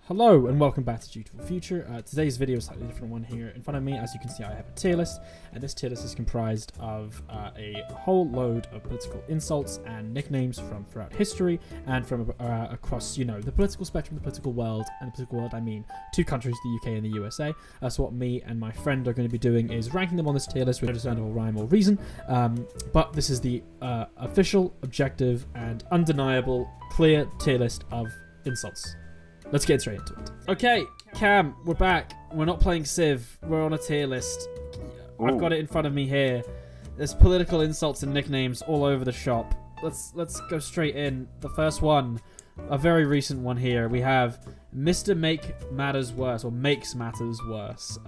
Hello and welcome back to Dutiful Future. Today's video is a slightly different one here. In front of me, as you can see, I have a tier list, and this tier list is comprised of a whole load of political insults and nicknames from throughout history and from across, the political spectrum, the political world, and the political world, I mean, two countries, the UK and the USA. So what me and my friend are going to be doing is ranking them on this tier list with no discernible rhyme or reason, but this is the official, objective, and undeniable, clear tier list of insults. Let's get straight into it. Okay, Cam, we're back. We're not playing Civ. We're on a tier list. Ooh. I've got it in front of me here. There's political insults and nicknames all over the shop. Let's go straight in. The first one, a very recent one here. We have Mr. Make Matters Worse, or Makes Matters Worse.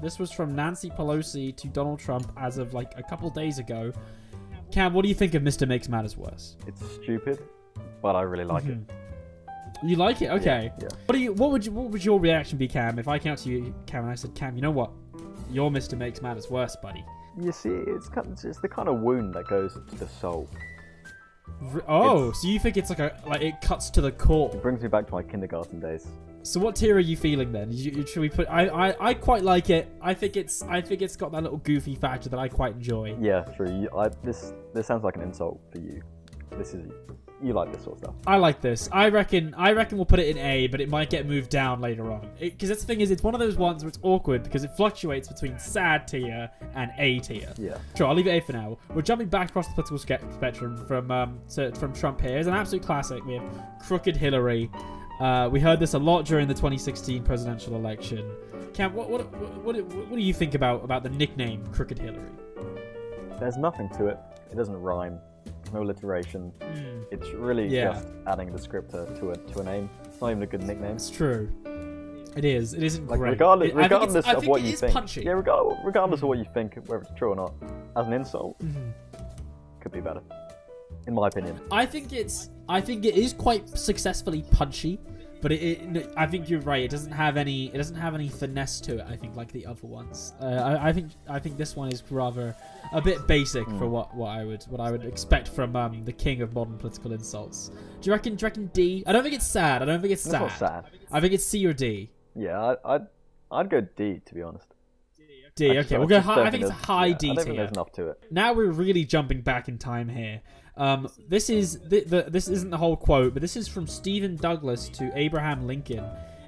This was from Nancy Pelosi to Donald Trump as of like a couple days ago. Cam, what do you think of Mr. Makes Matters Worse? It's stupid, but I really like it. You like it? Okay. Yeah. What would your reaction be, Cam, if I came out to you, Cam, and I said, Cam, you know what? Your Mr. Makes Matters Worse, buddy. You see, it's the kind of wound that goes to the soul. So you think it's like it cuts to the core? It brings me back to my kindergarten days. So what tier are you feeling then? Should we put? I quite like it. I think it's got that little goofy factor that I quite enjoy. Yeah, true. This sounds like an insult for you. You like this sort of stuff. I like this. I reckon we'll put it in A, but it might get moved down later on. Because that's the thing is, it's one of those ones where it's awkward because it fluctuates between sad tier and A tier. Yeah. Sure, I'll leave it A for now. We're jumping back across the political spectrum from Trump here. It's an absolute classic. We have Crooked Hillary. We heard this a lot during the 2016 presidential election. Cam, what do you think about the nickname Crooked Hillary? There's nothing to it. It doesn't rhyme. No alliteration. It's really just adding a descriptor to a name. It's not even a good nickname. It's true. It is. It isn't great. Regardless of what you think. Punchy. Yeah, regardless of what you think, whether it's true or not, as an insult, could be better, in my opinion. I think it is quite successfully punchy, but I think you're right. It doesn't have any finesse to it. I think like the other ones. I think this one is rather a bit basic for what I would expect from the king of modern political insults. Do you reckon D? I don't think it's sad. It's not sad. I think it's C or D. Yeah, I'd go D, to be honest. D. Okay, we'll go high. I think it's a high D tier. I don't think there's enough to it. Now we're really jumping back in time here. This isn't the whole quote, but this is from Stephen Douglas to Abraham Lincoln,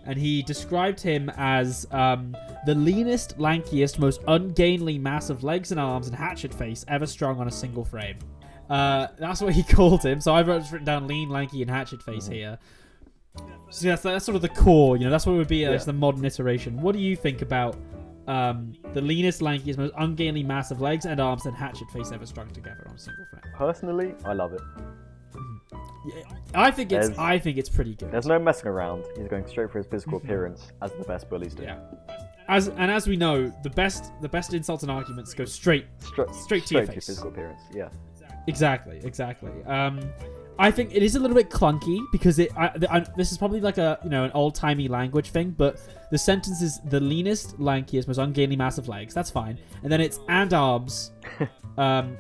and he described him as the leanest, lankiest, most ungainly mass of legs and arms and hatchet face ever strung on a single frame. That's what he called him. So I've written down lean, lanky, and hatchet face here. So that's sort of the core. That's what it would be as the modern iteration. What do you think about the leanest, lankiest, most ungainly mass of legs and arms and hatchet face ever strung together on a single frame? Personally, I love it. Yeah, I think it's pretty good. There's no messing around. He's going straight for his physical appearance, as the best bullies do. Yeah. As we know, the best insults and arguments go straight to your face. Physical appearance. Yeah. Exactly. I think it is a little bit clunky because this is probably like an old-timey language thing, but the sentence is the leanest, lankiest, most ungainly mass of legs. That's fine. And then it's and arms,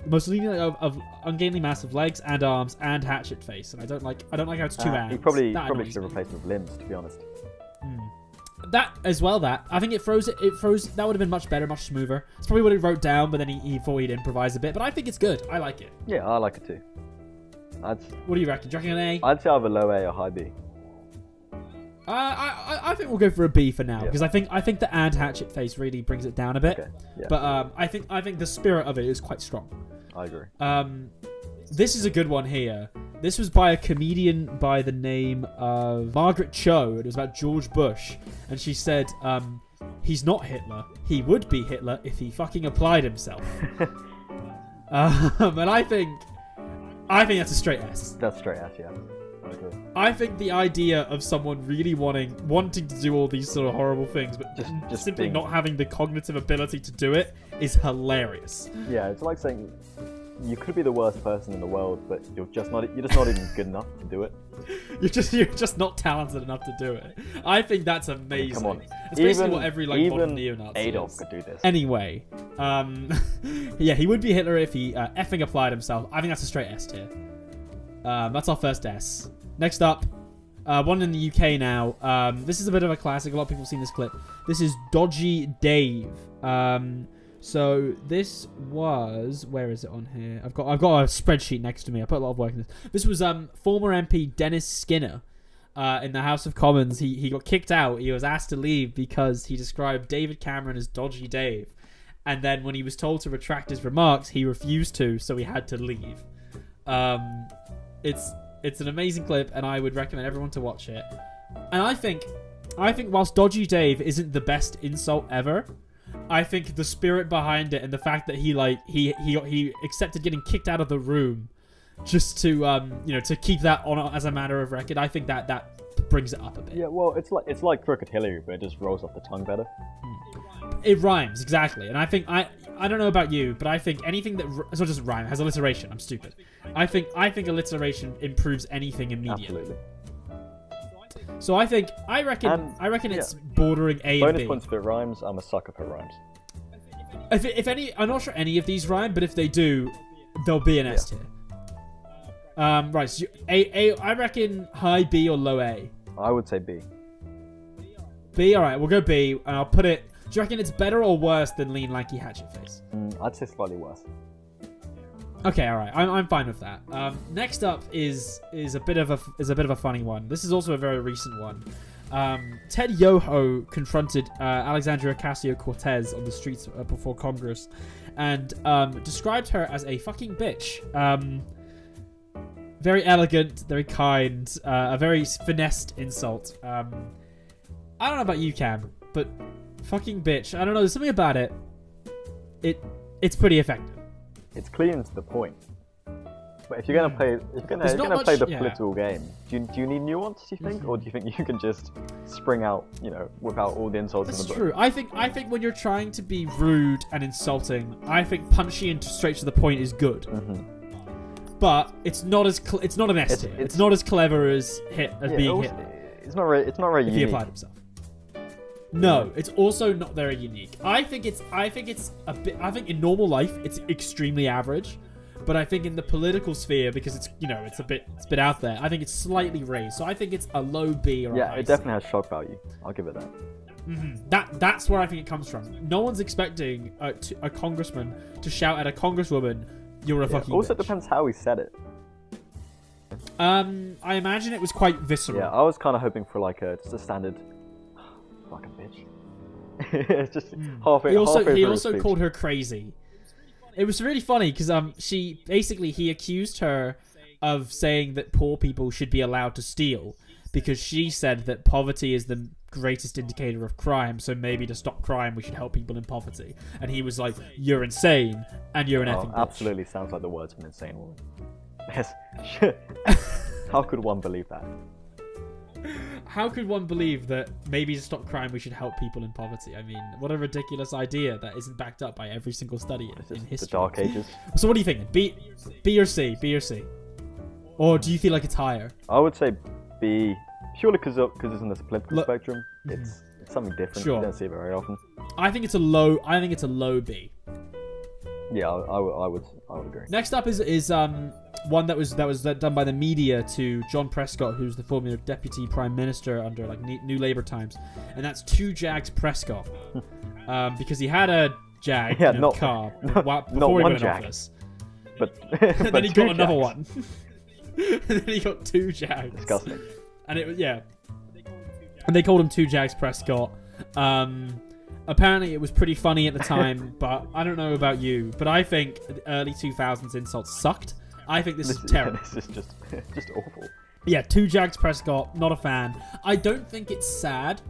most lean of ungainly mass of legs and arms and hatchet face. And I don't like how it's two ands. He probably should have replaced it with limbs, to be honest. That as well. That I think it froze. That would have been much better, much smoother. It's probably what he wrote down, but then he thought he'd improvise a bit. But I think it's good. I like it. Yeah, I like it too. What do you reckon? Do you reckon an A? I'd say either low A or high B. I think we'll go for a B for now because I think the and hatchet face really brings it down a bit. Okay. Yeah. But I think the spirit of it is quite strong. I agree. This is a good one here. This was by a comedian by the name of Margaret Cho. It was about George Bush, and she said, "He's not Hitler. He would be Hitler if he fucking applied himself." And I think that's a straight S. That's straight S, yeah. I think the idea of someone really wanting to do all these sort of horrible things, but just simply not having the cognitive ability to do it is hilarious. Yeah, it's like saying you could be the worst person in the world, but you're just not even good enough to do it. You're just not talented enough to do it. I think that's amazing. Come on. It's basically what every modern neo-Nazi Adolf is. could do this. Anyway, yeah, he would be Hitler if he effing applied himself. I think that's a straight S tier. That's our first S. Next up, one in the UK now. This is a bit of a classic. A lot of people have seen this clip. This is Dodgy Dave. So this was, where is it on here? I've got a spreadsheet next to me. I put a lot of work in this. This was former MP Dennis Skinner in the House of Commons. He got kicked out. He was asked to leave because he described David Cameron as Dodgy Dave. And then when he was told to retract his remarks, he refused to, so he had to leave. It's an amazing clip, and I would recommend everyone to watch it. And I think whilst Dodgy Dave isn't the best insult ever, I think the spirit behind it and the fact that he accepted getting kicked out of the room just to to keep that on as a matter of record, I think that brings it up a bit. Yeah, well, it's like Crooked Hillary, but it just rolls off the tongue better. It rhymes, exactly. And I think I don't know about you, but I think anything that it's not just rhyme, has alliteration. I'm stupid. I think alliteration improves anything immediately. Absolutely. So I reckon it's bordering A and B. Bonus points if it rhymes. I'm a sucker for rhymes. If any, I'm not sure any of these rhyme, but if they do, there'll be an S tier. Right. So I reckon high B or low A. I would say B. B. All right, we'll go B, and I'll put it. Do you reckon it's better or worse than Lean Lanky Hatchet Face? I'd say slightly worse. Okay, all right, I'm fine with that. Next up is a bit of a funny one. This is also a very recent one. Ted Yoho confronted Alexandria Ocasio-Cortez on the streets before Congress, and described her as a fucking bitch. Very elegant, very kind, a very finessed insult. I don't know about you, Cam, but fucking bitch. I don't know. There's something about it. It's pretty effective. It's clear and to the point. But if you're gonna play, play the political game, do you need nuance? Do you think, or do you think you can just spring out, without all the insults in the book? That's true. I think when you're trying to be rude and insulting, I think punchy and straight to the point is good. But it's not as it's not an S tier. It's not as clever as being Hitler. It's not very unique. If he applied himself. No, it's also not very unique. I think in normal life it's extremely average, but I think in the political sphere, because it's it's a bit out there, I think it's slightly raised. So I think it's a low B or a high it definitely has shock value. I'll give it that. That's where I think it comes from. No one's expecting a congressman to shout at a congresswoman, "You're a fucking." Also, bitch. It depends how he said it. I imagine it was quite visceral. Yeah, I was kind of hoping for just a standard. Fucking bitch. It's just halfway. He also called her crazy. It was really funny because he accused her of saying that poor people should be allowed to steal because she said that poverty is the greatest indicator of crime, so maybe to stop crime we should help people in poverty. And he was like, "You're insane, and you're an effing bitch." Absolutely sounds like the words of an insane woman. How could one believe that? How could one believe that maybe to stop crime we should help people in poverty? I mean, what a ridiculous idea that isn't backed up by every single study in history. The Dark Ages. So what are you thinking? B or C? B or C? Or do you feel like it's higher? I would say B, purely because it's in this political spectrum. It's something different. Sure. You don't see it very often. I think it's a low B. Yeah, I would agree. Next up is one that was done by the media to John Prescott, who's the former deputy prime minister under New Labour times, and that's Two Jags Prescott, because he had a Jag in a car before he went in office, but and then he got another one, and then he got two Jags. Disgusting. And and they called him Two Jags Prescott. Apparently it was pretty funny at the time, but I don't know about you, but I think the early 2000s insults sucked. I think this is terrible. Yeah, this is just awful. Yeah, Two Jags Prescott, not a fan. I don't think it's sad.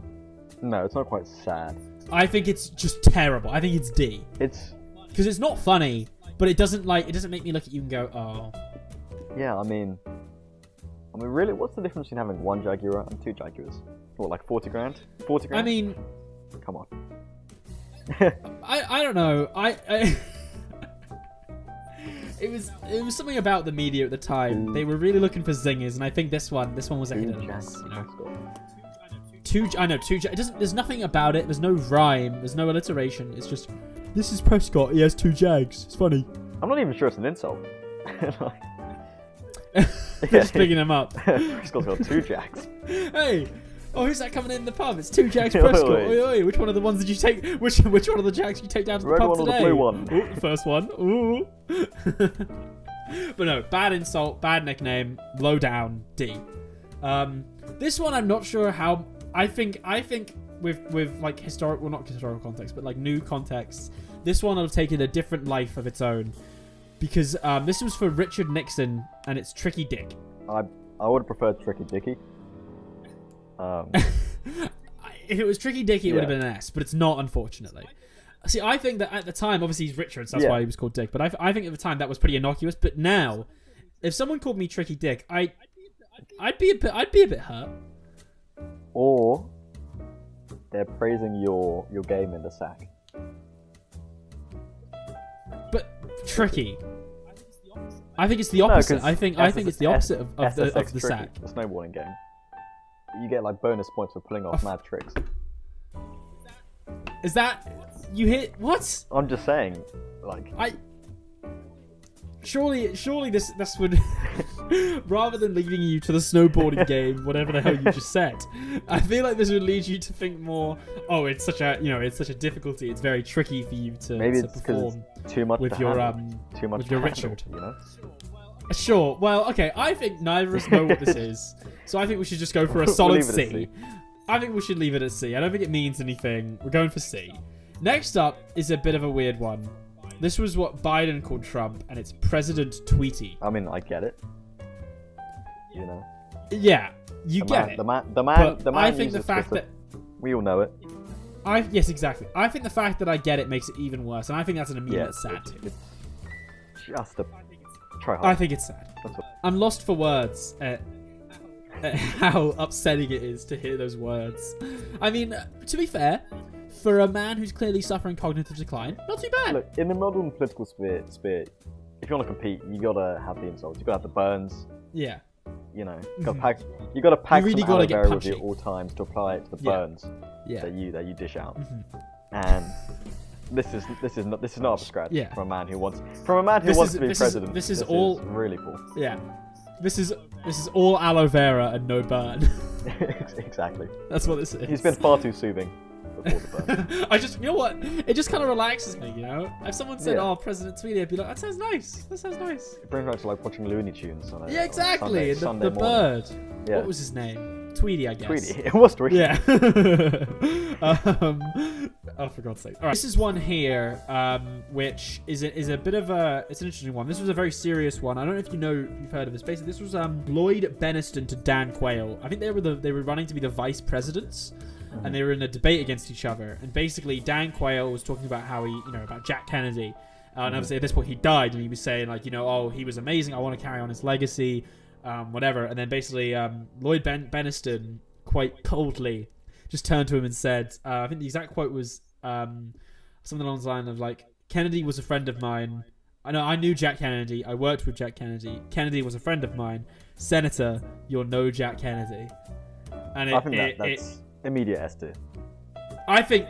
No, it's not quite sad. I think it's just terrible. I think it's D. Because it's not funny, but it doesn't make me look at you and go, oh. Yeah, I mean, really, what's the difference between having one Jaguar and two Jaguars? What, like 40 grand? 40 grand? I mean, come on. I don't know. It was something about the media at the time. They were really looking for zingers, and I think this one was a hit and miss. Two. It doesn't. There's nothing about it. There's no rhyme. There's no alliteration. It's just, this is Prescott. He has two Jags. It's funny. I'm not even sure it's an insult. Just picking them up. Prescott's got 2 jacks. Hey. Oh, who's that coming in the pub? It's 2 jacks Prescott. Oi, oi. Which one of the ones did you take? Which one of the jacks did you take down to the pub today? Red one or the blue one? Ooh, the first one. Ooh. But no, bad insult, bad nickname, low down, D. This one I'm not sure how. I think with like not historical context, but like new context, this one will have taken a different life of its own, because this was for Richard Nixon, and it's Tricky Dick. I would have preferred Tricky Dicky. If it was Tricky Dicky, it would have been an S, but it's not, unfortunately. See, I think that at the time, obviously he's Richard, so that's why he was called Dick. But I think at the time that was pretty innocuous. But now, if someone called me Tricky Dick, I'd be a bit hurt. Or they're praising your game in the sack. But tricky. I think it's the opposite. No, I think it's the opposite of the sack. The snowboarding game. You get like bonus points for pulling off mad tricks. Is that you hit what? I'm just saying, like surely this would rather than leading you to the snowboarding game, whatever the hell you just said, I feel like this would lead you to think more. Oh, it's such a difficulty. It's very tricky for you to perform too much with your Richard. You know. Sure. Well, okay. I think neither of us know what this is, so I think we should just go for a solid C. I think we should leave it at C. I don't think it means anything. We're going for C. Next up is a bit of a weird one. This was what Biden called Trump, and it's President Tweety. I mean, I get it. You know. Yeah, you get it. The man. I think the fact Twitter. that we all know it. Yes, exactly. I think the fact that I get it makes it even worse, and I think that's an immediate sad. It's just a try hard. I think it's sad. I'm lost for words at how upsetting it is to hear those words. I mean, to be fair, for a man who's clearly suffering cognitive decline, not too bad. Look, in the modern political sphere, if you want to compete, you gotta have the insults. You gotta have the burns. Yeah. You know, you gotta pack really some aloe vera with you at all times to apply it to the burns that you dish out. And this is not up to scratch from a man who wants to be president. This is all really cool. Yeah. This is all aloe vera and no burn. Exactly. That's what this is. He's been far too soothing before the burn. You know what? It just kind of relaxes me, you know? If someone said, "Oh, President Tweety," I'd be like, "That sounds nice. That sounds nice." It brings me back to like watching Looney Tunes on exactly. Sunday the bird. Yeah. What was his name? Tweety, I guess. Tweety. It was Tweety. Yeah. Oh, for God's sake. All right. This is one here, which is a bit of it's an interesting one. This was a very serious one. I don't know if you've heard of this. Basically, this was Lloyd Beniston to Dan Quayle. I think they were running to be the vice presidents, and they were in a debate against each other. And basically, Dan Quayle was talking about how about Jack Kennedy. And obviously, at this point, he died, and he was saying like, oh, he was amazing. I want to carry on his legacy. Whatever, and then basically Lloyd Beniston quite coldly just turned to him and said, I think the exact quote was something along the line of like, Kennedy was a friend of mine. I knew Jack Kennedy. I worked with Jack Kennedy. Kennedy was a friend of mine. Senator, you're no Jack Kennedy. And I think that's immediate S tier. I think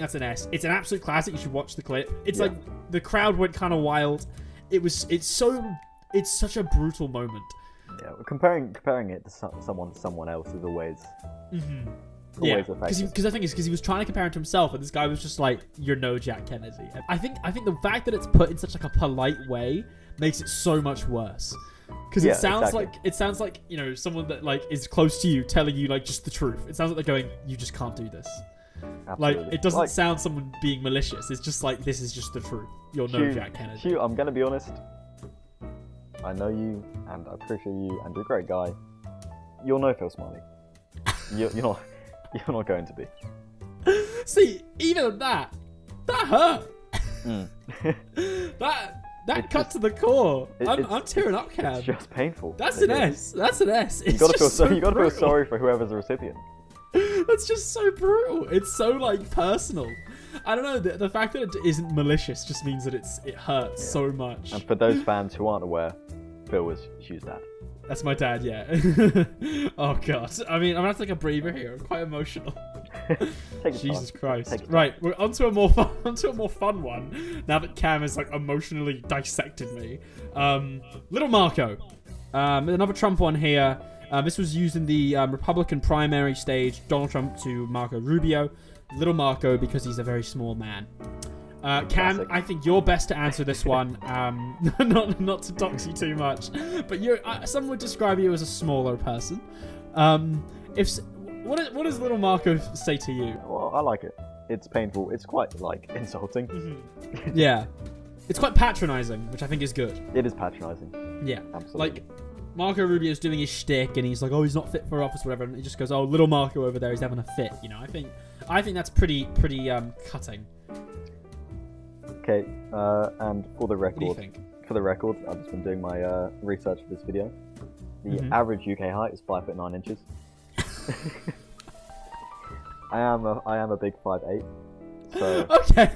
that's an S. It's an absolute classic. You should watch the clip. It's like the crowd went kind of wild. It's such a brutal moment. Yeah, comparing it to someone else is always effective. Because I think it's because he was trying to compare it to himself, and this guy was just like, "You're no Jack Kennedy." I think the fact that it's put in such like a polite way makes it so much worse. Because it sounds like someone that like is close to you telling you like just the truth. It sounds like they're going, "You just can't do this." Absolutely. Like it doesn't sound someone being malicious. It's just like, this is just the truth. You're no Jack Kennedy. Hugh, I'm gonna be honest. I know you, and I appreciate you, and you're a great guy. You're no Phil Smiley. You're not going to be. See, even that hurt. That cut to the core. I'm tearing up, Cam. It's just painful. That's an S. That's an S. You gotta feel sorry for whoever's the recipient. That's just so brutal. It's so like personal. I don't know. The fact that it isn't malicious just means that it hurts so much. And for those fans who aren't aware, Phil was Hugh's dad. That's my dad, yeah. Oh god. I mean, I'm gonna have to take a breather here. I'm quite emotional. Jesus Christ. Right, we're onto a more fun one. Now that Cam has like emotionally dissected me. Little Marco. Another Trump one here. This was used in the Republican primary stage. Donald Trump to Marco Rubio. Little Marco because he's a very small man. Cam, I think you're best to answer this one. Not to dox you too much, but some would describe you as a smaller person. What does Little Marco say to you? Well, I like it. It's painful. It's quite like insulting. Mm-hmm. Yeah, it's quite patronizing, which I think is good. It is patronizing. Yeah, absolutely. Like Marco Rubio's doing his shtick, and he's like, "Oh, he's not fit for office, whatever," and he just goes, "Oh, little Marco over there, he's having a fit." You know, I think that's pretty cutting. Okay, and for the record, What do you think? I've just been doing my research for this video. The average UK height is 5'9". I am a big 5'8". So okay.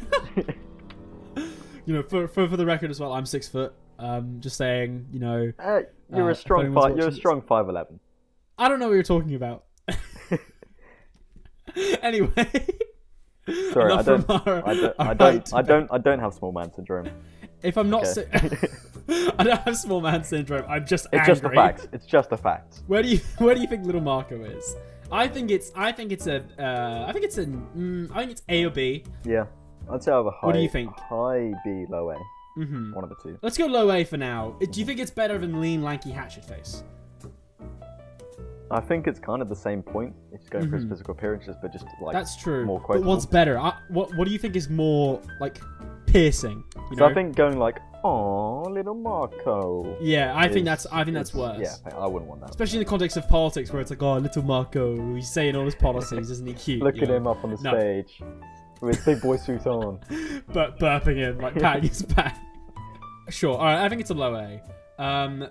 You know, for the record as well, I'm 6 foot. Just saying, you know. You're a strong 5'11". I don't know what you're talking about. Anyway. Sorry, I don't have small man syndrome. If I'm not I don't have small man syndrome. I'm just angry. Just a fact. It's just a fact. Where do you think Little Marco is? I think it's A or B. Yeah, I'd say I have a high. What do you think? High B, low A. One of the two. Let's go low A for now. Do you think it's better than lean, lanky, hatchet face? I think it's kind of the same point. It's going for his physical appearances, but just like that's true. More quotable. But what's better? What do you think is more like piercing? You so know? I think going like, "Oh, Little Marco." Yeah, I think that's worse. Yeah, I wouldn't want that. Especially in the context of politics, where it's like, "Oh, Little Marco, he's saying all his policies, isn't he cute?" Look at him up on the stage with his big boy suit on, but burping him, like patting his back. Sure. All right, I think it's a low A.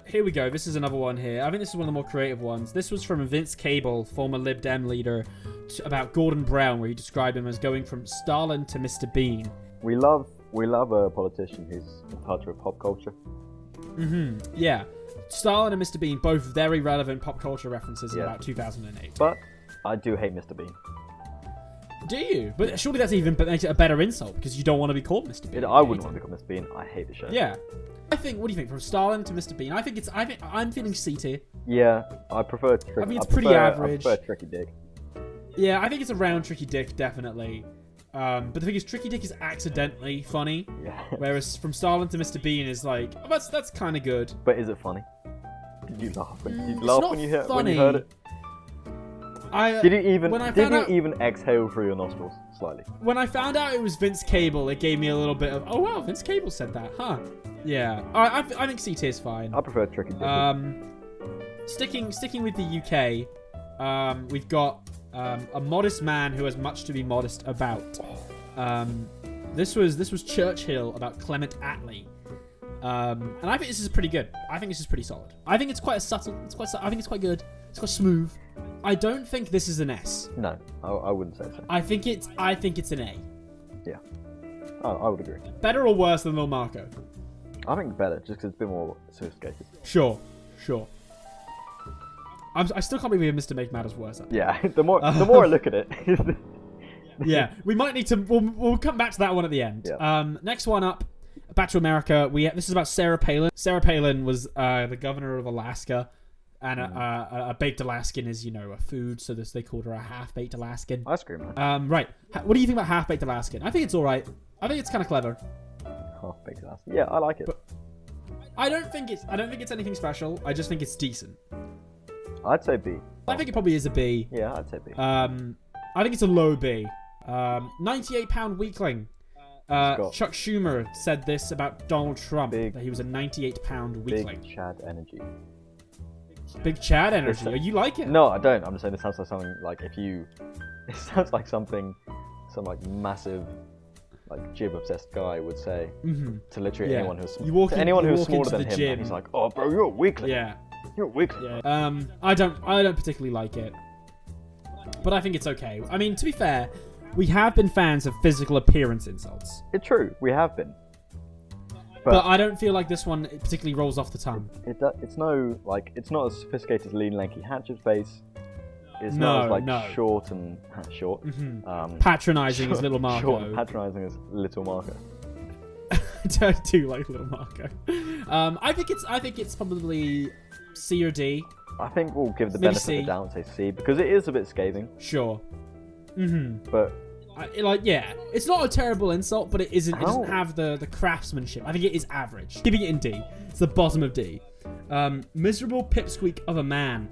Here we go. This is another one here. I think this is one of the more creative ones. This was from Vince Cable, former Lib Dem leader, about Gordon Brown, where he described him as going from Stalin to Mr. Bean. We love a politician who's in touch with pop culture. Yeah. Stalin and Mr. Bean, both very relevant pop culture references in about 2008. But I do hate Mr. Bean. Do you? But surely that's makes it a better insult because you don't want to be called Mr. Bean. I wouldn't want to be called Mr. Bean. I hate the show. Yeah. What do you think? From Stalin to Mr. Bean? I'm feeling C tier. Yeah, I prefer Tricky. I think it's pretty average. I prefer Tricky Dick. Yeah, I think it's around Tricky Dick, definitely. But the thing is, Tricky Dick is accidentally funny. Yeah. Whereas from Stalin to Mr. Bean is like, oh, that's kind of good. But is it funny? Did you laugh when you heard it? Did you even exhale through your nostrils slightly? When I found out it was Vince Cable, it gave me a little bit of, oh wow, Vince Cable said that, huh? Yeah. I think C tier is fine. I prefer Tricky Dick. Sticking with the UK, we've got a modest man who has much to be modest about. This was Churchill about Clement Attlee. And I think this is pretty good. I think this is pretty solid. I think it's quite subtle. I think it's quite good. It's quite smooth. I don't think this is an S. No, I wouldn't say so. I think it's an A. Yeah. I would agree. Better or worse than Lil Marco? I think better, just because it's a bit more sophisticated. Sure. I still can't believe Mr. Make Matters worse. Yeah, the more I look at it. Yeah, we might need to. We'll come back to that one at the end. Yeah. Next one up, back to America. This is about Sarah Palin. Sarah Palin was the governor of Alaska, and a baked Alaskan is a food, so they called her a half-baked Alaskan. Ice cream. Right. What do you think about half-baked Alaskan? I think it's all right. I think it's kind of clever. Half-baked Alaskan. Yeah, I like it. But I don't think it's anything special. I just think it's decent. I'd say B. I think it probably is a B. Yeah, I'd say B. I think it's a low B. 98-pound weakling. Chuck Schumer said this about Donald Trump, that he was a 98-pound weakling. Big Chad energy. Big Chad energy. You like it? No, I don't. I'm just saying this sounds like something it sounds like some massive jib obsessed guy would say to literally anyone who's smaller than him. And he's like, "Oh, bro, you're a weakling." Yeah. You're a weakling. Yeah. I don't particularly like it, but I think it's okay. I mean, to be fair, we have been fans of physical appearance insults. It's true, we have been. But I don't feel like this one particularly rolls off the tongue. It's not as sophisticated as lean, lanky, hatchet face. It's not as short and short. Patronizing as Little Marco. Short and patronizing as Little Marco. I do like Little Marco. I think it's probably C or D. I think we'll give the benefit of the doubt and say C because it is a bit scathing. Sure. But it's not a terrible insult, but it isn't. It doesn't have the craftsmanship. I think it is average. Giving it in D. It's the bottom of D. Miserable pipsqueak of a man.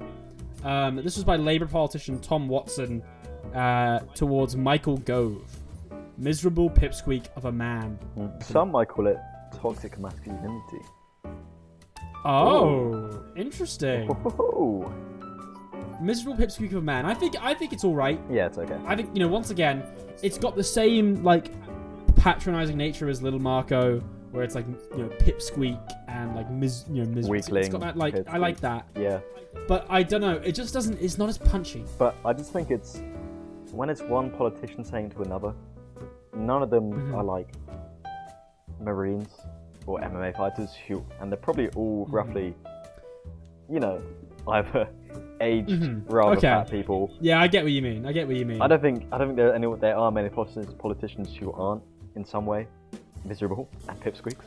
This was by Labour politician Tom Watson towards Michael Gove. Miserable pipsqueak of a man. Some might call it toxic masculinity. Oh, interesting. Oh. Miserable pipsqueak of a man. I think it's all right. Yeah, it's okay. I think, once again, it's got the same like patronizing nature as Little Marco, where it's like pipsqueak and like miserable. Weakling. It's got that like I like that. Yeah. But I don't know. It just doesn't. It's not as punchy. But I just think it's when it's one politician saying to another. None of them are like Marines or MMA fighters and they're probably all roughly, either aged rather fat people. Yeah, I get what you mean. I don't think there are many politicians who aren't in some way miserable and pipsqueaks.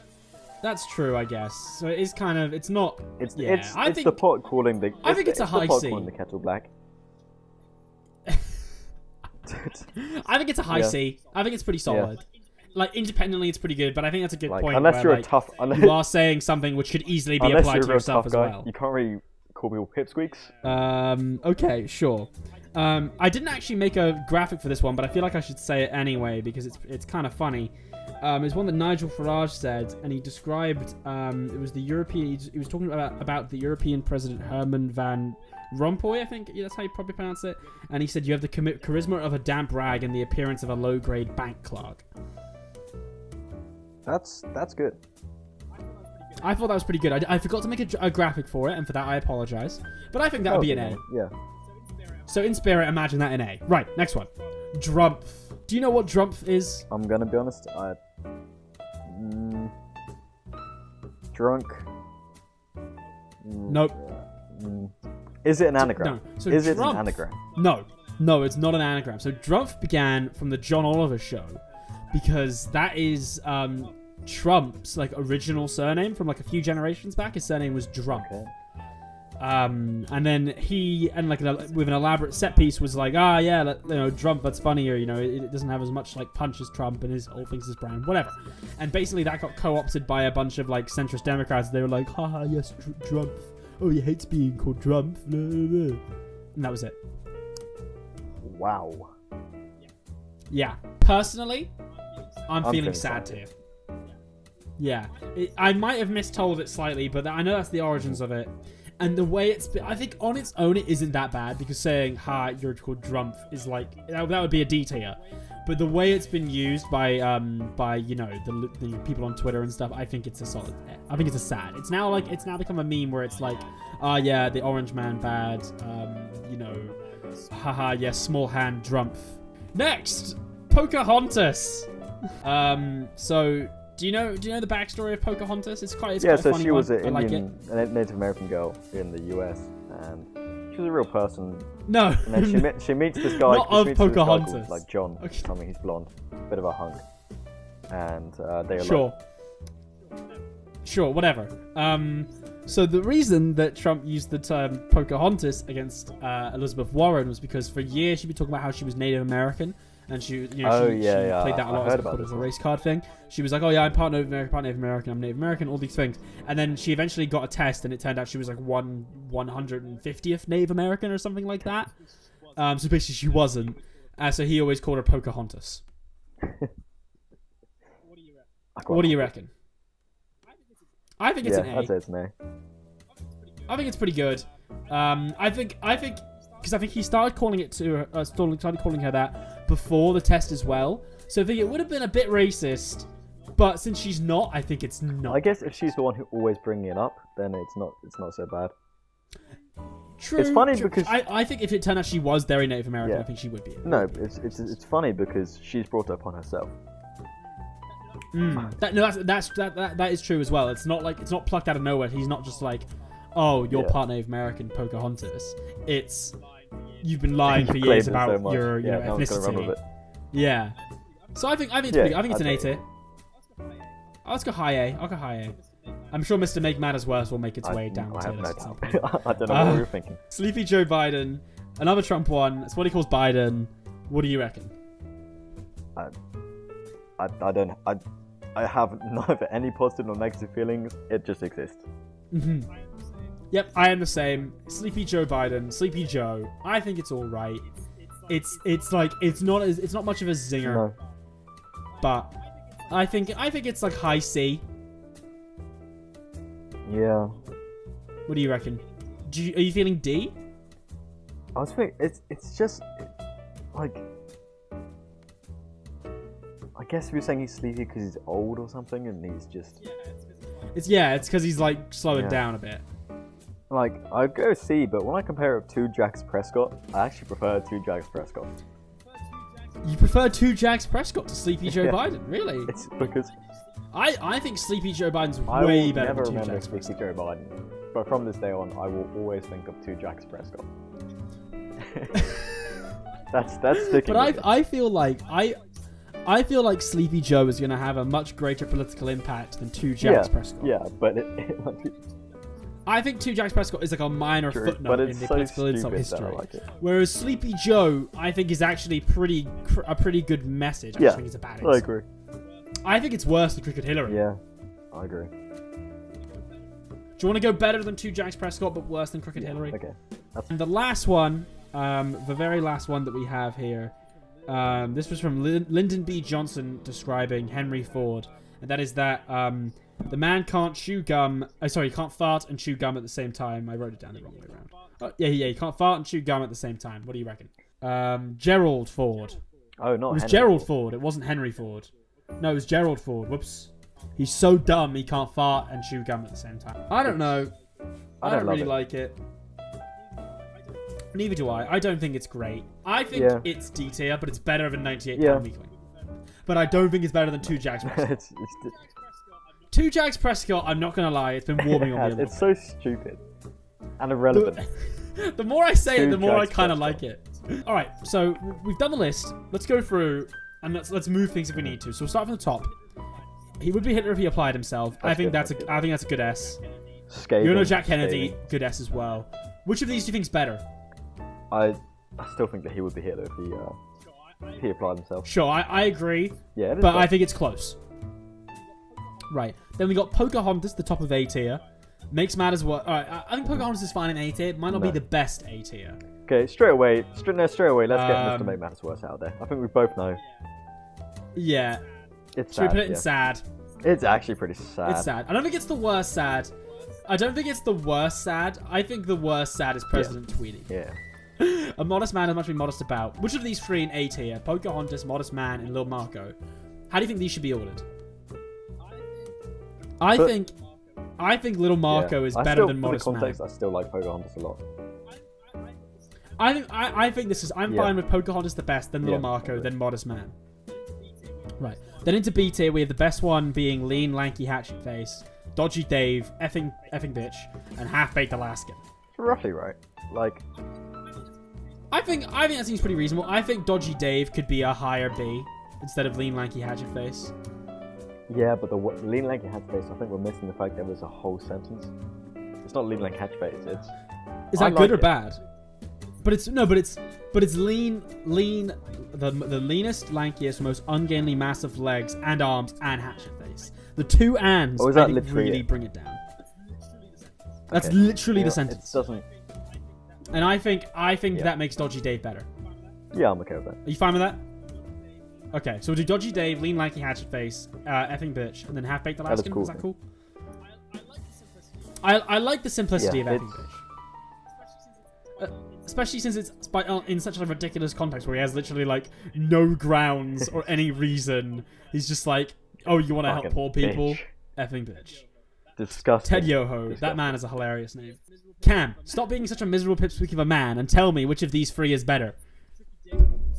That's true, I guess. So it is kind of. It's not. It's the pot calling the. I think it's a high C. Calling the kettle black. I think it's a high C. I think it's pretty solid. Yeah. Like independently, it's pretty good, but I think that's a good point. Unless you're you are saying something which could easily be applied to yourself as well. You can't really call people pipsqueaks. Okay, sure. I didn't actually make a graphic for this one, but I feel like I should say it anyway because it's kind of funny. It's one that Nigel Farage said, and he described. It was the European. He was talking about the European President Herman Van Rompuy, I think that's how you probably pronounce it. And he said you have the charisma of a damp rag and the appearance of a low-grade bank clerk. That's good. I thought that was pretty good. I forgot to make a graphic for it, and for that I apologize. But I think that would be an A. Yeah. So in spirit, imagine that an A. Right, next one. Drumpf. Do you know what drumpf is? I'm gonna be honest. Drunk. Nope. Is it an anagram? No. So is it an anagram? No, it's not an anagram. So Drumpf began from the John Oliver show because that is Trump's like original surname from like a few generations back. His surname was Drumpf. Okay. And then he with an elaborate set piece was like, Drumpf, that's funnier. It doesn't have as much like punch as Trump and his all things is brown, whatever. And basically that got co-opted by a bunch of like centrist Democrats. They were like, haha, yes, Drumpf. Oh, he hates being called Drumpf. And that was it. Wow. Yeah. Personally, I'm feeling sad here. Yeah. I might have mistold it slightly, but I know that's the origins of it. And the way I think on its own it isn't that bad because saying, you're called Drumpf is like, that would be a D tier. But the way it's been used by the people on Twitter and stuff, I think it's a solid. I think it's a sad. It's now become a meme where it's like, the orange man bad. Small hand Drumpf. Next, Pocahontas. So do you know the backstory of Pocahontas? It's quite a funny she was one. a Native American girl in the U.S. and she was a real person. No. And then she meets this guy. Not of Pocahontas. Called, like John. Okay. Something. He's blonde. Bit of a hunk. And they are sure. Sure, whatever. So the reason that Trump used the term Pocahontas against Elizabeth Warren was because for years she'd been talking about how she was Native American. And she played that a lot as a race card thing. She was like, I'm part Native American, I'm Native American, all these things. And then she eventually got a test, and it turned out she was like 150th Native American or something like that. So basically she wasn't. So he always called her Pocahontas. What do you reckon? I think it's an A. I'd say it's an A. I think it's pretty good. I think because I think he started calling her that before the test as well. So I think it would have been a bit racist, but since she's not, I think it's not. I guess if she's the one who always bringing it up, then it's not so bad. True. It's funny because I think if it turned out she was very Native American, I think she would be. No, it's funny because she's brought it upon herself. That is true as well. It's not plucked out of nowhere. He's not just like, you're part Native American, Pocahontas. It's you've been lying for years about your ethnicity. Yeah. So I think it's pretty. I think it's an A tier. let's go high A. I'll go high A. I'm sure Mr. Make Matters Worse will make its way down the tier list. I don't know what we were thinking. Sleepy Joe Biden, another Trump one. It's what he calls Biden. What do you reckon? I don't. I have neither any positive nor negative feelings. It just exists. Yep, I am the same. Sleepy Joe Biden, Sleepy Joe. I think it's all right. It's not much of a zinger, No. but I think it's like high C. Yeah. What do you reckon? Are you feeling D? I was thinking it's just like, I guess we were saying he's sleepy because he's old or something, and he's just. It's because he's like slowing down a bit. Like, I'd go C, but when I compare it to Jax Prescott, I actually prefer to Jax Prescott. You prefer to Jax Prescott to Sleepy Joe Biden, really? It's because I think Sleepy Joe Biden's way better than 2 Jax Prescott. I will never remember Sleepy Joe Biden, but from this day on, I will always think of 2 Jax Prescott. that's sticking. But I feel like Sleepy Joe is going to have a much greater political impact than 2 Jax Prescott. Yeah, but I think 2 Jax Prescott is like a minor footnote in the political insult history. Like it. Whereas Sleepy Joe, I think, is actually a pretty good message. I just think it's a bad insult. I agree. I think it's worse than Crooked Hillary. Yeah, I agree. Do you want to go better than 2 Jax Prescott, but worse than Crooked Hillary? Okay. And the last one, the very last one that we have here, this was from Lyndon B. Johnson describing Henry Ford, and that is that the man can't chew gum. He can't fart and chew gum at the same time. I wrote it down the wrong way around. Oh, yeah, he can't fart and chew gum at the same time. What do you reckon? Gerald Ford. Oh, not. It was Gerald Ford. It wasn't Henry Ford. No, it was Gerald Ford. Whoops. He's so dumb he can't fart and chew gum at the same time. I don't know. I don't really like it. Neither do I. I don't think it's great. I think it's D tier, but it's better than 98 Pound Weekly. But I don't think it's better than 2 Jax Prescott. 2 Jax Prescott, I'm not going to lie, it's been warming on me a little. It's so stupid and irrelevant. The more I say it, the more I kind of like it. All right, so we've done the list. Let's go through and let's move things if we need to. So we'll start from the top. He would be Hitler if he applied himself. I think that's a good S. You know, Jack Kennedy, good S as well. Which of these do you think's better? I still think that he would be Hitler if he applied himself. Sure, I agree. Yeah, but I think it's close. Right. Then we got Pocahontas, the top of A tier. Makes matters worse. Alright, I think Pocahontas is fine in A tier. It might not be the best A tier. Okay, straight away, let's get Mr. Make Matters Worse out there. I think we both know. Yeah. It's sad. Should we put it in sad? It's actually pretty sad. It's sad. I don't think it's the worst sad. I think the worst sad is President Tweedy. Yeah. A modest man has much to be modest about. Which of these 3 in A tier? Pocahontas, Modest Man, and Lil Marco. How do you think these should be ordered? I think Little Marco is better than Modest Man. I still like Pocahontas a lot. I think this is. I'm fine with Pocahontas the best, then Little Marco, then Modest Man. Right. Then into B tier, we have the best one being Lean, Lanky, Hatchet Face, Dodgy Dave, effing bitch, and Half-Baked Alaskan. Roughly right. Like. I think that seems pretty reasonable. I think Dodgy Dave could be a higher B instead of Lean, Lanky, Hatchet Face. Yeah, but the Lean, Lanky, Hatchet Face, I think we're missing the fact that there's a whole sentence. It's not Lean, Lanky, Hatchet Face. Is that good or bad? But it's lean, the leanest, lankiest, most ungainly, massive legs and arms and hatchet face. The 2 ands I think really bring it down. That's literally the sentence. It doesn't. And I think that makes Dodgy Dave better. Yeah, I'm okay with that. Are you fine with that? Okay, so we'll do Dodgy Dave, Lean, Lanky, Hatchet Face, effing bitch, and then Half-Baked Alaskan. Is that cool? I like the simplicity of effing bitch. Especially since it's in such a ridiculous context where he has literally like no grounds or any reason. He's just like, oh, you want to help poor people? Effing bitch. Disgusting. Ted Yoho. Disgusting. That man is a hilarious name. Cam, stop being such a miserable pipsqueak of a man and tell me which of these 3 is better.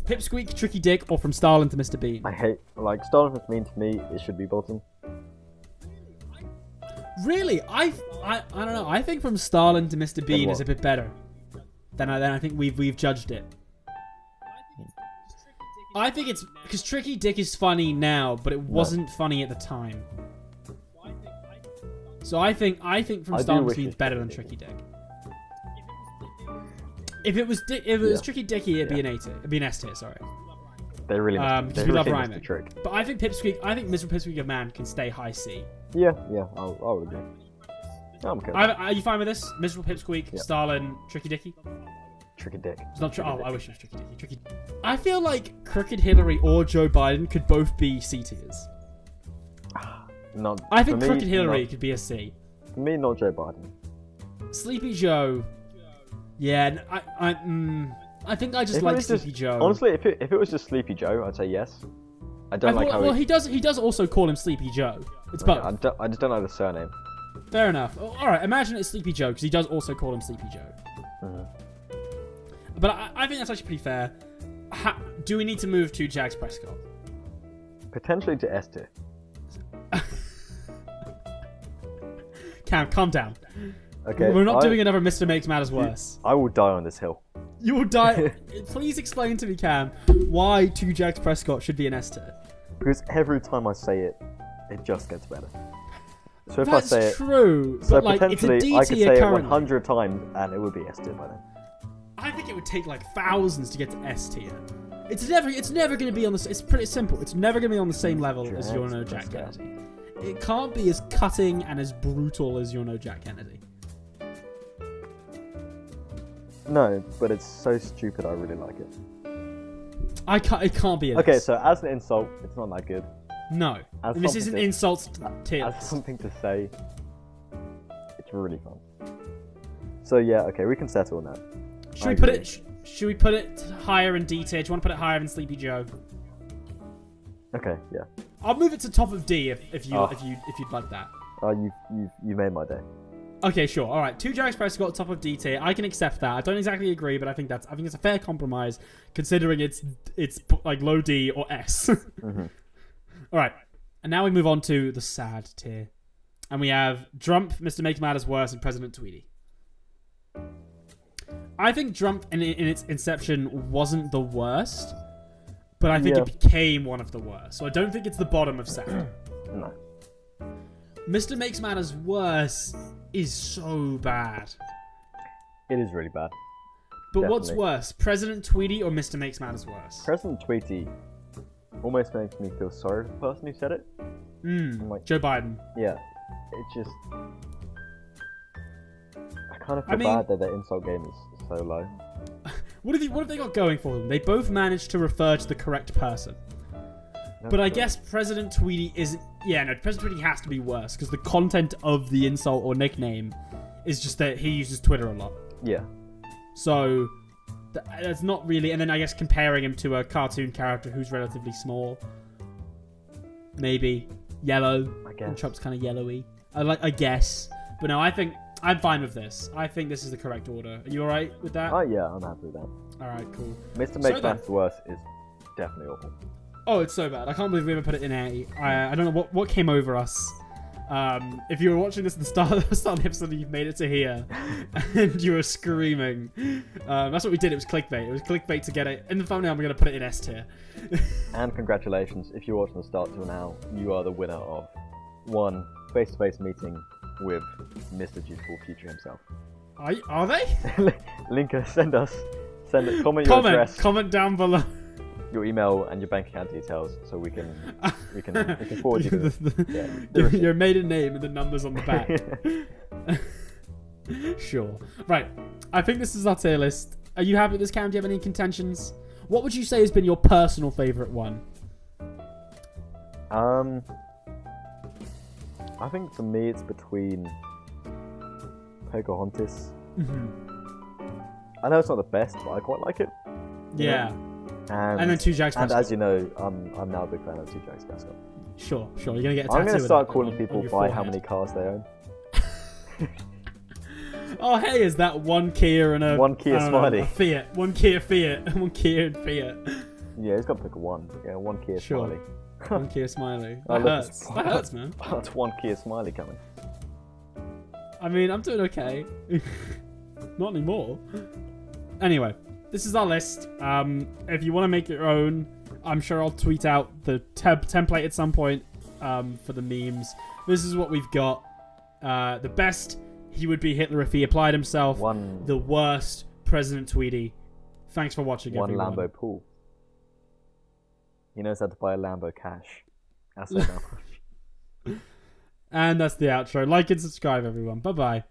Pipsqueak, Tricky Dick, or From Stalin to Mr. Bean? I hate, Stalin to Bean, to me, it should be bottom. Really? I don't know. I think From Stalin to Mr. Bean is a bit better. Then I think we've judged it. I think it's because Tricky Dick is funny now, but it wasn't funny at the time. So I think from Stalin means better than Tricky Dick. If it was Tricky Dicky, it'd be an A tier. It'd be an S tier. Sorry. They really because we love really rhyming. But I think Pipsqueak, Mr. Pipsqueak of Man can stay high C. Yeah, I would agree. I'm okay. Are you fine with this? Miserable Pipsqueak, Stalin, Tricky Dicky? Tricky Dick. It's not true. Oh, I wish it was Tricky Dicky. I feel like Crooked Hillary or Joe Biden could both be C tiers. I think Crooked Hillary could be a C. For me, not Joe Biden. Sleepy Joe. Yeah, I think I just like Sleepy Joe. Honestly, if it was just Sleepy Joe, I'd say yes. I don't like how. Well, he does also call him Sleepy Joe. It's both. I just don't know the surname. Fair enough. All right, imagine it's Sleepy Joe because he does also call him Sleepy Joe. But I think that's actually pretty fair. Do we need to move to Jags Prescott? Potentially to S tier. Cam, calm down. Okay. We're not doing another Mr. Makes Matters Worse. I will die on this hill. You will die. Please explain to me, Cam, why 2 Jags Prescott should be an S tier. Because every time I say it, it just gets better. So if That's I say true. it, so but potentially it's a D I could say currently. it 100 times and it would be S tier by then. I think it would take like thousands to get to S tier. It's never going to be on the. It's pretty simple. It's never going to be on the same level as You're No Jack Kennedy. It can't be as cutting and as brutal as You're No Jack Kennedy. No, but it's so stupid. I really like it. It can't be. Okay, so as an insult, it's not that good. No, this isn't insults tier. As something to say, it's really fun. So yeah, okay, we can settle on that. Should we put it higher in D tier? Do you want to put it higher than Sleepy Joe? Okay, yeah. I'll move it to top of D if you'd like that. Oh, you made my day. Okay, sure. All right, 2 Jags Prescott top of D tier. I can accept that. I don't exactly agree, but I think it's a fair compromise considering it's like low D or S. All right, and now we move on to the sad tier, and we have Drump, Mr. Makes Matters Worse, and President Tweety. I think Drump in its inception wasn't the worst, but I think it became one of the worst. So I don't think it's the bottom of sad. No. Mr. Makes Matters Worse is so bad. It is really bad. But definitely. What's worse, President Tweety or Mr. Makes Matters Worse? President Tweety almost makes me feel sorry for the person who said it. Like, Joe Biden. Yeah. It just... I kind of feel bad that their insult game is so low. What have they got going for them? They both managed to refer to the correct person. But I guess President Tweety isn't... Yeah, no, President Tweety has to be worse because the content of the insult or nickname is just that he uses Twitter a lot. Yeah. So, that's not really... And then I guess comparing him to a cartoon character who's relatively small. Maybe. Yellow. I guess. And Trump's kind of yellowy. I guess. But no, I think... I'm fine with this. I think this is the correct order. Are you alright with that? Oh, yeah, I'm happy with that. Alright, cool. Mr. Makes Matters Worse is definitely awful. Oh, it's so bad. I can't believe we ever put it in A. I don't know what came over us. If you were watching this at the start of the episode and you've made it to here and you were screaming, that's what we did. It was clickbait. It was clickbait to get it. In the thumbnail, I'm going to put it in S tier. And congratulations. If you're watching the start till now, you are the winner of one face-to-face meeting with Mr. Beautiful Future himself. Are they? Linker, send it. Comment your address. Comment down below. Your email and your bank account details, so we can forward you your maiden name and the numbers on the back. Sure. Right. I think this is our tier list. Are you happy with this, Cam? Do you have any contentions? What would you say has been your personal favourite one? I think for me it's between Pocahontas. I know it's not the best, but I quite like it. Yeah. And then 2 Jags Prescott. And as you know, I'm now a big fan of 2 Jags Prescott. Sure. You're going to get a tattoo. I'm going to start calling people by how many cars they own. Oh, hey, is that one Kia and a... One Kia Smiley. A Fiat. One Kia Fiat. One Kia and Fiat. Yeah, he's got to pick a one. Yeah, one Kia Smiley. One Kia Smiley. That hurts. That hurts, man. That's one Kia Smiley coming. I mean, I'm doing okay. Not anymore. Anyway, this is our list. If you want to make your own, I'm sure I'll tweet out the template at some point for the memes. This is what we've got. The best, he would be Hitler if he applied himself. The worst, President Tweedy. Thanks for watching, everyone. Lambo pool. He knows how to buy a Lambo cash. That's so much. And that's the outro. Like and subscribe, everyone. Bye-bye.